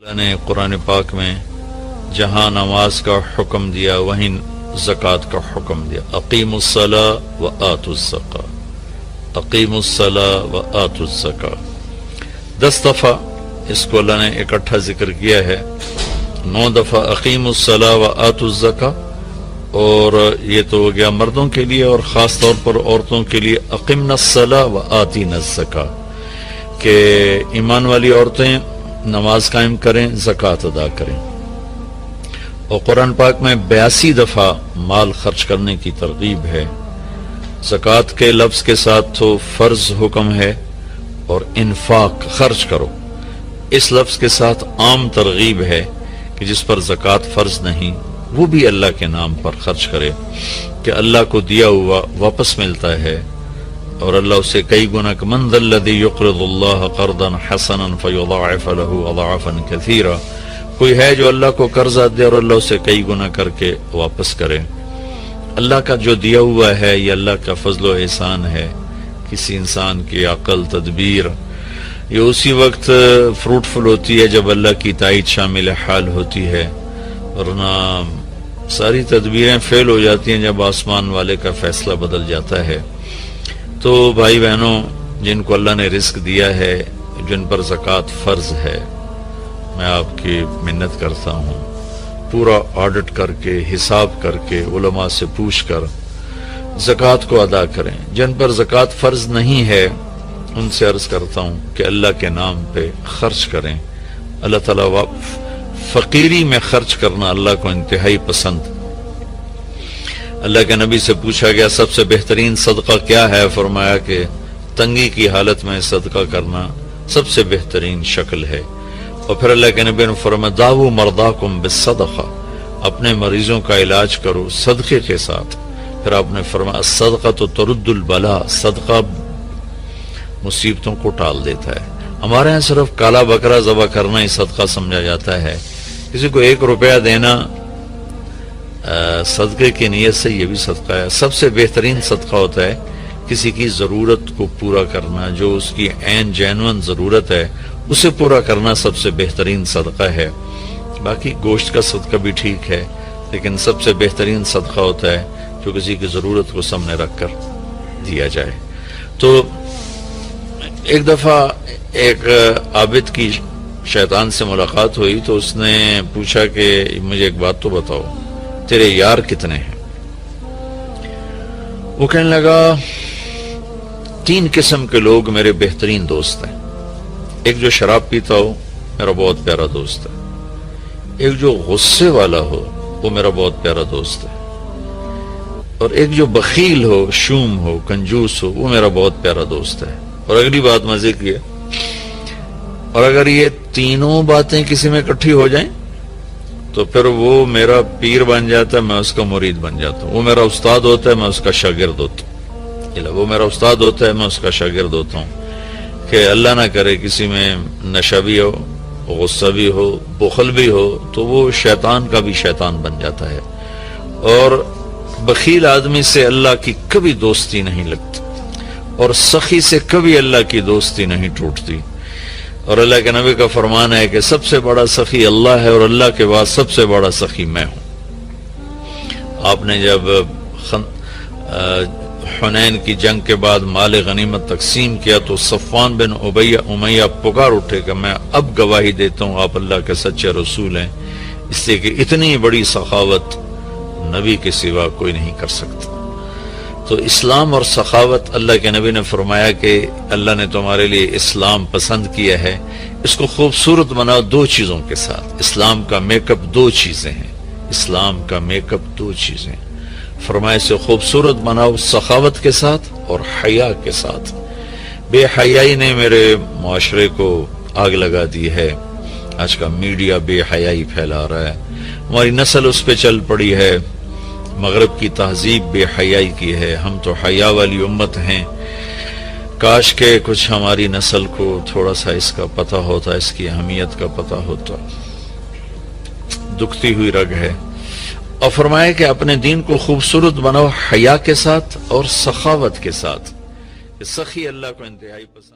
اللہ نے قرآن پاک میں جہاں نماز کا حکم دیا وہیں زکوٰۃ کا حکم دیا۔ اقیموا الصلاۃ وآتوا الزکاۃ، اقیموا الصلاۃ وآتوا الزکاۃ۔ 10 دفعہ اس کو اللہ نے اکٹھا ذکر کیا ہے، 9 دفعہ اقیموا الصلاۃ وآتوا الزکاۃ، اور یہ تو ہو گیا مردوں کے لیے، اور خاص طور پر عورتوں کے لیے اقمنا الصلاۃ وآتینا الزکاۃ، کہ ایمان والی عورتیں نماز قائم کریں، زکوٰۃ ادا کریں۔ اور قرآن پاک میں 82 دفعہ مال خرچ کرنے کی ترغیب ہے۔ زکوٰۃ کے لفظ کے ساتھ تو فرض حکم ہے، اور انفاق خرچ کرو اس لفظ کے ساتھ عام ترغیب ہے کہ جس پر زکوٰۃ فرض نہیں وہ بھی اللہ کے نام پر خرچ کرے، کہ اللہ کو دیا ہوا واپس ملتا ہے، اور اللہ اسے کئی گنا من ذا الذی یقرض اللہ قرضا حسنا فیضاعف له اضعافا کثیرا، کوئی ہے جو اللہ کو قرضہ دے اور اللہ اسے کئی گنا کر کے واپس کرے۔ اللہ کا جو دیا ہوا ہے یہ اللہ کا فضل و احسان ہے۔ کسی انسان کی عقل، تدبیر یہ اسی وقت فروٹفل ہوتی ہے جب اللہ کی تائید شامل حال ہوتی ہے، ورنہ ساری تدبیریں فیل ہو جاتی ہیں جب آسمان والے کا فیصلہ بدل جاتا ہے۔ تو بھائی بہنوں، جن کو اللہ نے رزق دیا ہے، جن پر زکوٰۃ فرض ہے، میں آپ کی منت کرتا ہوں پورا آڈٹ کر کے، حساب کر کے، علماء سے پوچھ کر زکوٰۃ کو ادا کریں۔ جن پر زکوٰۃ فرض نہیں ہے ان سے عرض کرتا ہوں کہ اللہ کے نام پہ خرچ کریں۔ اللہ تعالیٰ فقیری میں خرچ کرنا اللہ کو انتہائی پسند۔ اللہ کے نبی سے پوچھا گیا سب سے بہترین صدقہ کیا ہے؟ فرمایا کہ تنگی کی حالت میں صدقہ کرنا سب سے بہترین شکل ہے۔ اور پھر اللہ کے نبی نے فرمایا داؤ مرداکم بالصدقہ، اپنے مریضوں کا علاج کرو صدقے کے ساتھ۔ پھر آپ نے فرمایا الصدقۃ ترد البلاء، صدقہ مصیبتوں کو ٹال دیتا ہے۔ ہمارے یہاں صرف کالا بکرا ذبح کرنا ہی صدقہ سمجھا جاتا ہے۔ کسی کو 1 روپیہ دینا صدقے کی نیت سے، یہ بھی صدقہ ہے۔ سب سے بہترین صدقہ ہوتا ہے کسی کی ضرورت کو پورا کرنا، جو اس کی عین جینون ضرورت ہے اسے پورا کرنا سب سے بہترین صدقہ ہے۔ باقی گوشت کا صدقہ بھی ٹھیک ہے، لیکن سب سے بہترین صدقہ ہوتا ہے جو کسی کی ضرورت کو سامنے رکھ کر دیا جائے۔ تو ایک دفعہ ایک عابد کی شیطان سے ملاقات ہوئی، تو اس نے پوچھا کہ مجھے ایک بات تو بتاؤ، تیرے یار کتنے ہیں؟ وہ کہنے لگا 3 قسم کے لوگ میرے بہترین دوست ہیں۔ ایک جو شراب پیتا ہو میرا بہت پیارا دوست ہے، ایک جو غصے والا ہو وہ میرا بہت پیارا دوست ہے، اور ایک جو بخیل ہو، شوم ہو، کنجوس ہو، وہ میرا بہت پیارا دوست ہے۔ اور اگلی بات مزے کی ہے، اور اگر یہ تینوں باتیں کسی میں اکٹھی ہو جائیں تو پھر وہ میرا پیر بن جاتا ہے، میں اس کا مرید بن جاتا ہوں۔ وہ میرا استاد ہوتا ہے، میں اس کا شاگرد ہوتا ہوں۔ وہ میرا استاد ہوتا ہے، میں اس کا شاگرد ہوتا ہوں۔ کہ اللہ نہ کرے کسی میں نشہ بھی ہو، غصہ بھی ہو، بخل بھی ہو، تو وہ شیطان کا بھی شیطان بن جاتا ہے۔ اور بخیل آدمی سے اللہ کی کبھی دوستی نہیں لگتی، اور سخی سے کبھی اللہ کی دوستی نہیں ٹوٹتی۔ اور اللہ کے نبی کا فرمان ہے کہ سب سے بڑا سخی اللہ ہے، اور اللہ کے بعد سب سے بڑا سخی میں ہوں۔ آپ نے جب حنین کی جنگ کے بعد مال غنیمت تقسیم کیا تو صفوان بن امیہ پکار اٹھے کہ میں اب گواہی دیتا ہوں آپ اللہ کے سچے رسول ہیں، اس لیے کہ اتنی بڑی سخاوت نبی کے سوا کوئی نہیں کر سکتا۔ تو اسلام اور سخاوت، اللہ کے نبی نے فرمایا کہ اللہ نے تمہارے لیے اسلام پسند کیا ہے، اس کو خوبصورت بناؤ 2 چیزوں کے ساتھ۔ اسلام کا میک اپ 2 چیزیں ہیں، اسلام کا میک اپ 2 چیزیں، فرمایا سے خوبصورت بناؤ سخاوت کے ساتھ اور حیا کے ساتھ۔ بے حیائی نے میرے معاشرے کو آگ لگا دی ہے۔ آج کا میڈیا بے حیائی پھیلا رہا ہے، ہماری نسل اس پہ چل پڑی ہے۔ مغرب کی تہذیب بے حیائی کی ہے، ہم تو حیا والی امت ہیں۔ کاش کہ کچھ ہماری نسل کو تھوڑا سا اس کا پتہ ہوتا، اس کی اہمیت کا پتہ ہوتا۔ دکھتی ہوئی رگ ہے۔ اور فرمایا کہ اپنے دین کو خوبصورت بناؤ حیا کے ساتھ اور سخاوت کے ساتھ۔ سخی اللہ کو انتہائی پسند۔